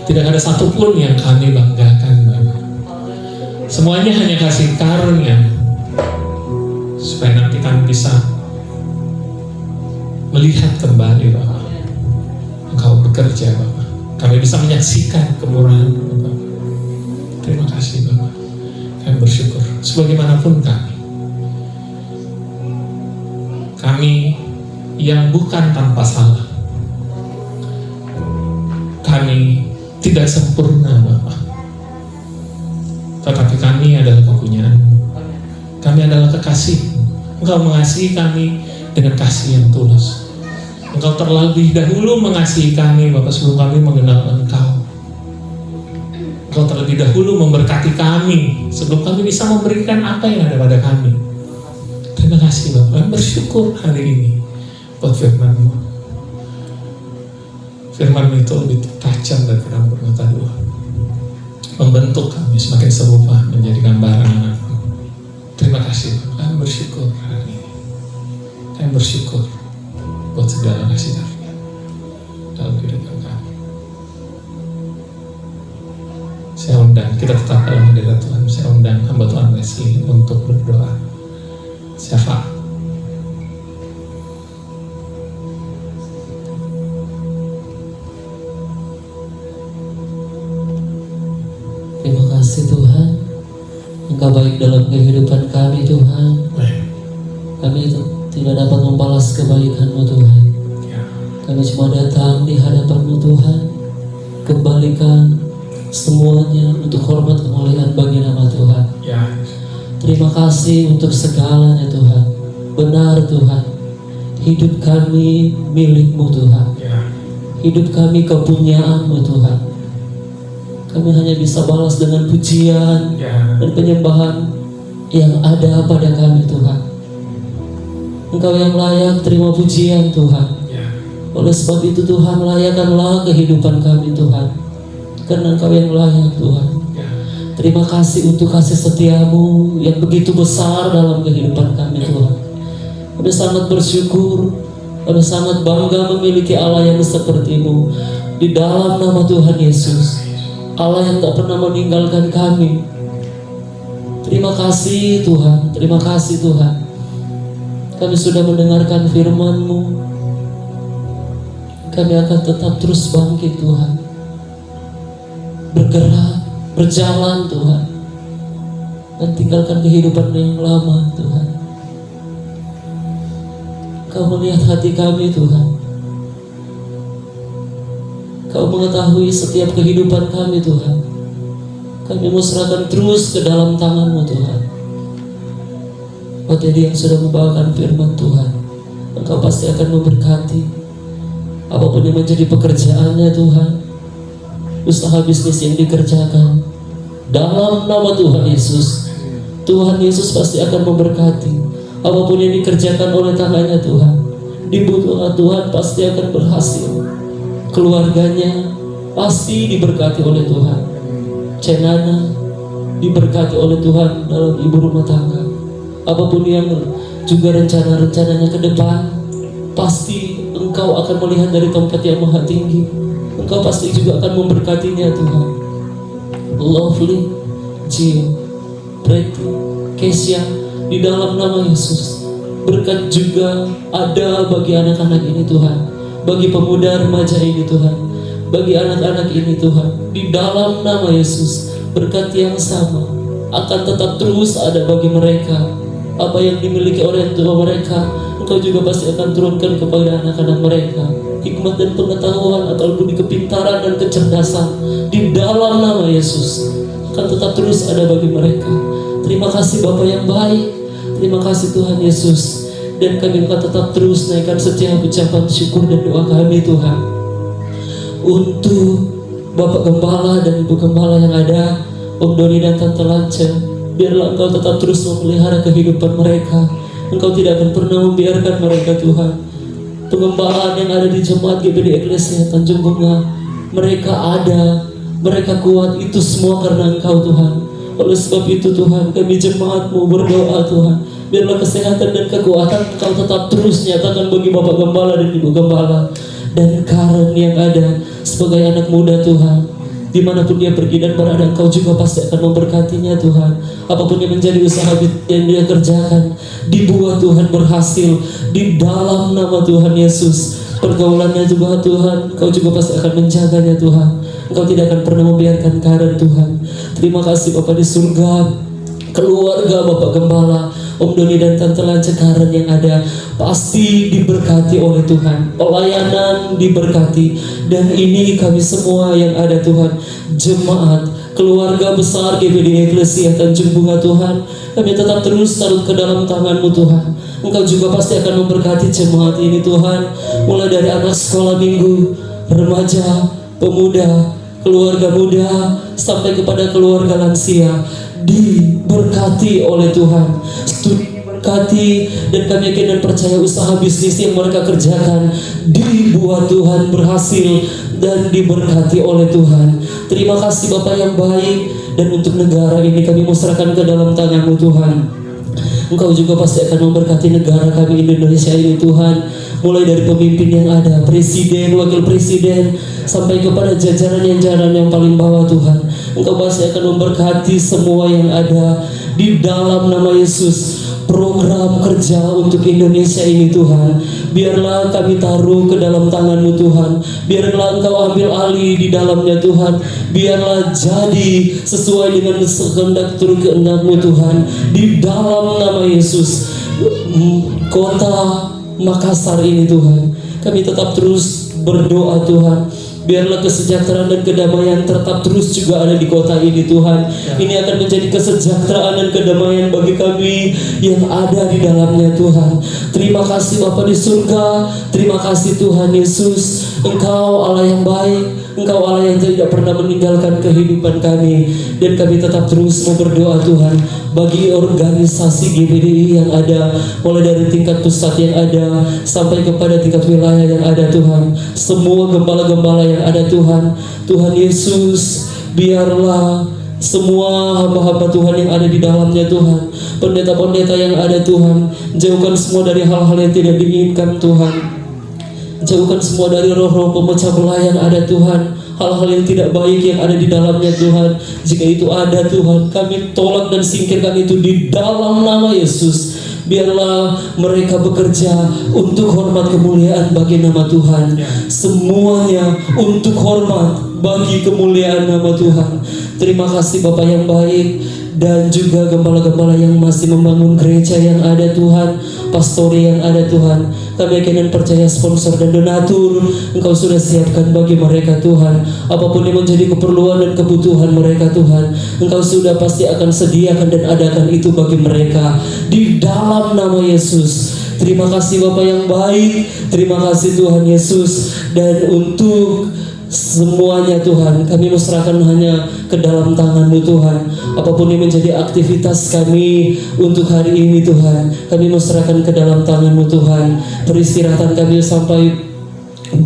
Tidak ada satupun yang kami banggakan, Bapa. Semuanya hanya kasih karunia supaya nanti kami bisa melihat kembali, Bapa, Engkau bekerja, Bapa. Kami bisa menyaksikan kemurahan, Bapa. Terima kasih, Bapa. Kami bersyukur. Sebagaimanapun kami yang bukan tanpa salah, kami tidak sempurna, Bapa. Tetapi kami adalah kepunyaan. Kami adalah kekasih. Engkau mengasihi kami dengan kasih yang tulus. Engkau terlebih dahulu mengasihi kami, Bapa, sebelum kami mengenal Engkau. Engkau terlebih dahulu memberkati kami sebelum kami bisa memberikan apa yang ada pada kami. Terima kasih, Bapa. Kami bersyukur hari ini buat firman-Mu. Firman-Mu itu lebih tajam dari pedang bermata dua, membentuk kami semakin serupa menjadi gambaran anak-Mu. Terima kasih, Bapa. Kami bersyukur hari ini. Kami bersyukur buat segala kasih karunia dalam kehidupan kami. Saya undang, kita tetap dalam hadirat Tuhan. Saya undang hamba Tuhan Wesley untuk berdoa. Syafaat. Terima kasih Tuhan, Engkau baik dalam kehidupan kami Tuhan. Kami tidak dapat membalas kebaikan-Mu Tuhan. Kami cuma datang di hadapan-Mu Tuhan. Kembalikan semuanya untuk hormat kemuliaan bagi nama Tuhan. Terima kasih untuk segalanya Tuhan. Benar Tuhan, hidup kami milik-Mu Tuhan. Hidup kami kepunyaan-Mu Tuhan. Kami hanya bisa balas dengan pujian dan penyembahan yang ada pada kami Tuhan. Engkau yang layak terima pujian Tuhan. Oleh sebab itu Tuhan, layakkanlah kehidupan kami Tuhan, karena Engkau yang layak Tuhan. Terima kasih untuk kasih setia-Mu yang begitu besar dalam kehidupan kami Tuhan. Kami sangat bersyukur, kami sangat bangga memiliki Allah yang seperti-Mu di dalam nama Tuhan Yesus. Allah yang tak pernah meninggalkan kami. Terima kasih Tuhan, terima kasih Tuhan. Kami sudah mendengarkan firman-Mu. Kami akan tetap terus bangkit Tuhan, bergerak, berjalan Tuhan, dan tinggalkan kehidupan yang lama Tuhan. Kau melihat hati kami Tuhan. Kau mengetahui setiap kehidupan kami Tuhan. Kami mau serahkan terus ke dalam tangan-Mu Tuhan. Waktu yang sudah membawakan firman Tuhan, Engkau pasti akan memberkati apapun yang menjadi pekerjaannya Tuhan, usaha bisnis yang dikerjakan dalam nama Tuhan Yesus. Tuhan Yesus pasti akan memberkati apapun yang dikerjakan oleh tangannya Tuhan. Dibutuhkan Tuhan pasti akan berhasil. Keluarganya pasti diberkati oleh Tuhan. Cenana diberkati oleh Tuhan dalam ibu rumah tangga. Apapun yang juga rencana-rencananya ke depan, pasti Engkau akan melihat dari tempat yang maha tinggi. Engkau pasti juga akan memberkatinya Tuhan. Lovely, Gio, Pretty, Kesia, di dalam nama Yesus. Berkat juga ada bagi anak-anak ini Tuhan, bagi pemuda remaja ini Tuhan, bagi anak-anak ini Tuhan. Di dalam nama Yesus, berkat yang sama akan tetap terus ada bagi mereka. Apa yang dimiliki oleh tua mereka Engkau juga pasti akan turunkan kepada anak-anak mereka hikmat dan pengetahuan atau budi kepintaran dan kecerdasan di dalam nama Yesus akan tetap terus ada bagi mereka. Terima kasih Bapa yang baik, terima kasih Tuhan Yesus, dan kami akan tetap terus naikkan setiap ucapan syukur dan doa kami Tuhan untuk Bapak Gembala dan Ibu Gembala yang ada, Om Doni dan Tante Lanca. Biarlah Engkau tetap terus memelihara kehidupan mereka. Engkau tidak akan pernah membiarkan mereka Tuhan. Pengembalaan yang ada di jemaat GBD Eklesia Tanjung Bunga, mereka ada, mereka kuat, itu semua karena Engkau Tuhan. Oleh sebab itu Tuhan, kami jemaat-Mu berdoa Tuhan, biarlah kesehatan dan kekuatan Engkau tetap terus nyatakan bagi Bapak Gembala dan Ibu Gembala dan Karen yang ada sebagai anak muda Tuhan. Dimanapun dia pergi dan berada, Engkau juga pasti akan memberkatinya Tuhan. Apapun yang menjadi usaha yang dia kerjakan, dibuat Tuhan berhasil di dalam nama Tuhan Yesus. Pergaulannya juga Tuhan, Engkau juga pasti akan menjaganya Tuhan. Engkau tidak akan pernah membiarkan Karen Tuhan. Terima kasih Bapa di surga, keluarga Bapak Gembala, Om Doni dan Tante Lanca Karen yang ada pasti diberkati oleh Tuhan, pelayanan diberkati, dan ini kami semua yang ada Tuhan, jemaat, keluarga besar GBD Eklesia Tanjung Bunga Tuhan, kami tetap terus taruh ke dalam tangan-Mu Tuhan. Engkau juga pasti akan memberkati jemaat ini Tuhan, mulai dari anak sekolah minggu, remaja, pemuda, keluarga muda, sampai kepada keluarga lansia, diberkati oleh Tuhan, diberkati, dan kami yakin dan percaya usaha bisnis yang mereka kerjakan dibuat Tuhan berhasil dan diberkati oleh Tuhan. Terima kasih Bapa yang baik, dan untuk negara ini kami serahkan ke dalam tangan-Mu Tuhan. Engkau juga pasti akan memberkati negara kami Indonesia ini Tuhan, mulai dari pemimpin yang ada, presiden, wakil presiden, sampai kepada jajaran yang paling bawah Tuhan. Engkau pasti akan memberkati semua yang ada di dalam nama Yesus. Program kerja untuk Indonesia ini Tuhan, biarlah kami taruh ke dalam tangan-Mu Tuhan. Biarlah Engkau ambil alih di dalamnya Tuhan. Biarlah jadi sesuai dengan kehendak turun kehendak-Mu Tuhan, di dalam nama Yesus. Kota Makassar ini Tuhan, kami tetap terus berdoa Tuhan, biarlah kesejahteraan dan kedamaian tetap terus juga ada di kota ini Tuhan. Ini akan menjadi kesejahteraan dan kedamaian bagi kami yang ada di dalamnya Tuhan. Terima kasih Bapa di surga, terima kasih Tuhan Yesus. Engkau Allah yang baik, Engkau Allah yang tidak pernah meninggalkan kehidupan kami, dan kami tetap terus mau berdoa Tuhan bagi organisasi GBDI yang ada, mulai dari tingkat pusat yang ada sampai kepada tingkat wilayah yang ada Tuhan. Semua gembala-gembala yang ada Tuhan, Tuhan Yesus, biarlah semua hamba-hamba Tuhan yang ada di dalamnya Tuhan, pendeta-pendeta yang ada Tuhan, jauhkan semua dari hal-hal yang tidak diinginkan Tuhan. Jauhkan semua dari roh-roh pemecah belah yang ada Tuhan, hal-hal yang tidak baik yang ada di dalamnya Tuhan. Jika itu ada Tuhan, kami tolak dan singkirkan itu di dalam nama Yesus. Biarlah mereka bekerja untuk hormat kemuliaan bagi nama Tuhan. Semuanya untuk hormat bagi kemuliaan nama Tuhan. Terima kasih Bapa yang baik, dan juga gembala-gembala yang masih membangun gereja yang ada Tuhan, pastori yang ada Tuhan. Kami yakin dan percaya sponsor dan donatur Engkau sudah siapkan bagi mereka Tuhan. Apapun yang menjadi keperluan dan kebutuhan mereka Tuhan, Engkau sudah pasti akan sediakan dan adakan itu bagi mereka di dalam nama Yesus. Terima kasih Bapa yang baik, terima kasih Tuhan Yesus. Dan untuk semuanya Tuhan, kami serahkan hanya ke dalam tangan-Mu Tuhan. Apapun yang menjadi aktivitas kami untuk hari ini Tuhan, kami serahkan ke dalam tangan-Mu Tuhan. Peristirahatan kami sampai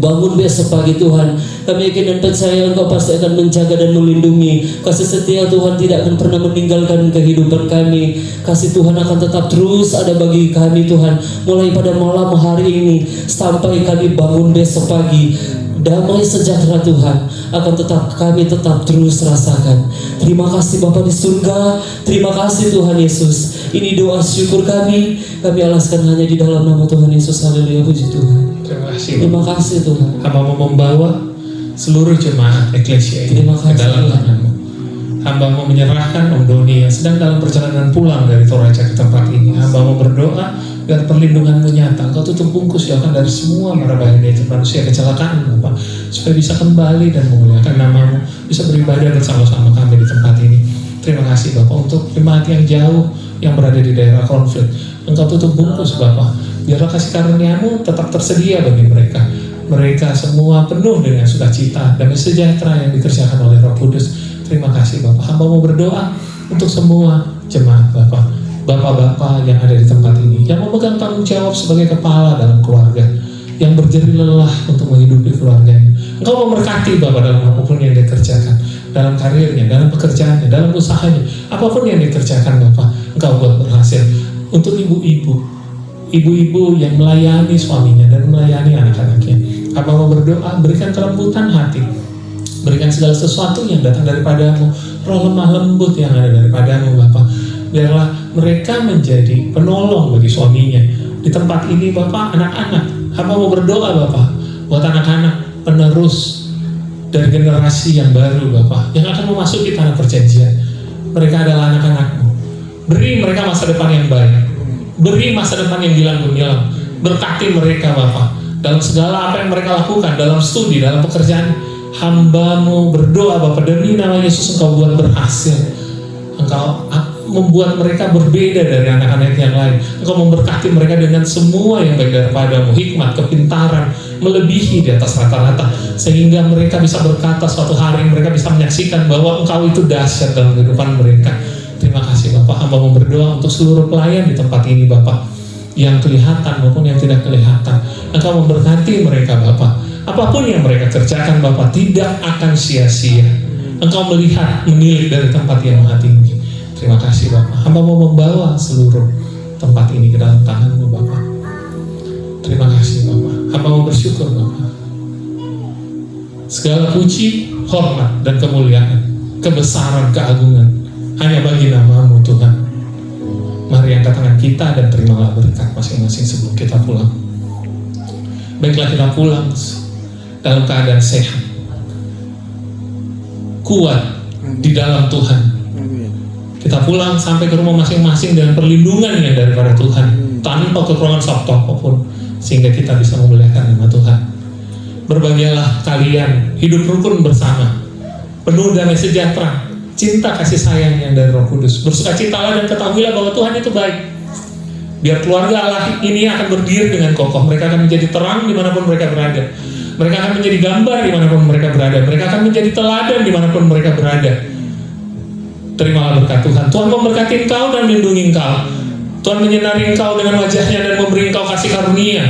bangun besok pagi Tuhan, kami yakin dan percaya Engkau pasti akan menjaga dan melindungi. Kasih setia Tuhan tidak akan pernah meninggalkan kehidupan kami. Kasih Tuhan akan tetap terus ada bagi kami Tuhan, mulai pada malam hari ini sampai kami bangun besok pagi. Damai sejahtera Tuhan akan kami tetap terus rasakan. Terima kasih Bapa di surga, terima kasih Tuhan Yesus. Ini doa syukur kami alaskan hanya di dalam nama Tuhan Yesus. Haleluya, puji Tuhan. Terima kasih Tuhan. Hamba mau membawa seluruh jemaat eklesia ini ke dalam tangan-Mu. Hamba mau menyerahkan Om Doni yang sedang dalam perjalanan pulang dari Toraja ke tempat ini. Hamba mau berdoa Biar perlindunganmu nyata. Engkau tutup bungkus ya kan dari semua mara bahaya manusia kecelakaan Bapak, supaya bisa kembali dan memuliakan namamu, bisa beribadah bersama-sama kami di tempat ini. Terima kasih Bapak untuk jemaat yang jauh yang berada di daerah konflik. Engkau tutup bungkus Bapak, biarlah kasih karuniamu tetap tersedia bagi mereka. Mereka semua penuh dengan sukacita dan sejahtera yang dikerjakan oleh Roh Kudus. Terima kasih Bapak. Hamba mau berdoa untuk semua jemaat Bapak, bapak-bapak yang ada di tempat ini, yang memegang tanggung jawab sebagai kepala dalam keluarga, yang berjerih lelah untuk menghidupi keluarganya. Engkau memberkati Bapak dalam apapun yang dia kerjakan, dalam karirnya, dalam pekerjaannya, dalam usahanya, apapun yang dikerjakan Bapak, Engkau buat berhasil. Untuk ibu-ibu yang melayani suaminya dan melayani anak-anaknya, apa mau berdoa, berikan kelembutan hati, berikan segala sesuatu yang datang daripadamu, roh lemah lembut yang ada daripadamu Bapak. Biarlah mereka menjadi penolong bagi suaminya. Di tempat ini Bapak, anak-anak, hamba mau berdoa Bapak buat anak-anak penerus dari generasi yang baru Bapak, yang akan memasuki tanah perjanjian. Mereka adalah anak-anakmu. Beri mereka masa depan yang baik, beri masa depan yang gilang-gemilang. Berkati mereka Bapak dalam segala apa yang mereka lakukan, dalam studi, dalam pekerjaan. Hamba-Mu berdoa Bapak, demi nama Yesus Engkau buat berhasil. Engkau membuat mereka berbeda dari anak-anak yang lain. Engkau memberkati mereka dengan semua yang baik daripadamu, hikmat, kepintaran, melebihi di atas rata-rata, sehingga mereka bisa berkata suatu hari, mereka bisa menyaksikan bahwa Engkau itu dahsyat dalam kehidupan mereka. Terima kasih Bapak. Hamba mau berdoa untuk seluruh pelayan di tempat ini Bapak, yang kelihatan maupun yang tidak kelihatan. Engkau memberkati mereka Bapak. Apapun yang mereka kerjakan Bapak tidak akan sia-sia. Engkau melihat, menilik dari tempat yang maha tinggi. Terima kasih Bapak. Hamba mau membawa seluruh tempat ini ke dalam tangan-Mu Bapak. Terima kasih Bapak. Hamba mau bersyukur Bapak. Segala puji, hormat, dan kemuliaan, kebesaran, keagungan hanya bagi nama-Mu Tuhan. Mari angkat tangan kita dan terimalah berkat masing-masing sebelum kita pulang. Baiklah, kita pulang dalam keadaan sehat, kuat di dalam Tuhan. Amin. Kita pulang sampai ke rumah masing-masing dengan perlindungan yang daripada Tuhan, tanpa kekurangan sabtu apapun, sehingga kita bisa memuliakan nama Tuhan. Berbahagialah kalian, hidup rukun bersama, penuh damai sejahtera, cinta kasih sayang yang dari Roh Kudus. Bersukacitalah dan ketahuilah bahwa Tuhan itu baik. Biar keluarga Allah ini akan berdiri dengan kokoh. Mereka akan menjadi terang dimanapun mereka berada. Mereka akan menjadi gambar dimanapun mereka berada. Mereka akan menjadi teladan dimanapun mereka berada. Terimalah berkat Tuhan. Tuhan memberkati engkau dan melindungi engkau. Tuhan menyinari engkau dengan wajahnya dan memberi engkau kasih karunia.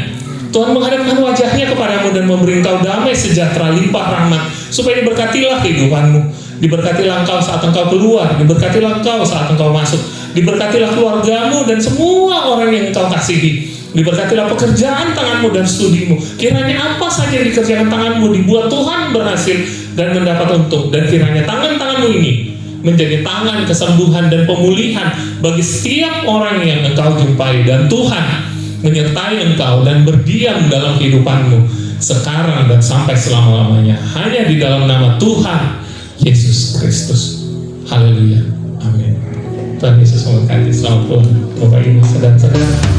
Tuhan menghadapkan wajahnya kepadamu dan memberi engkau damai sejahtera, limpah rahmat, supaya diberkatilah kehidupanmu. Diberkatilah engkau saat engkau keluar, diberkatilah engkau saat engkau masuk, diberkatilah keluargamu dan semua orang yang engkau kasihi. Diberkatilah pekerjaan tanganmu dan studimu. Kiranya apa saja yang dikerjakan tanganmu dibuat Tuhan berhasil dan mendapat untung. Dan kiranya tangan-tanganmu ini menjadi tangan kesembuhan dan pemulihan bagi setiap orang yang engkau jumpai. Dan Tuhan menyertai engkau dan berdiam dalam kehidupanmu sekarang dan sampai selama-lamanya. Hanya di dalam nama Tuhan Yesus Kristus. Haleluya. Amin. Tuhan Yesus memberkati. Selamat pulang Bapak Ibu saudara-saudara.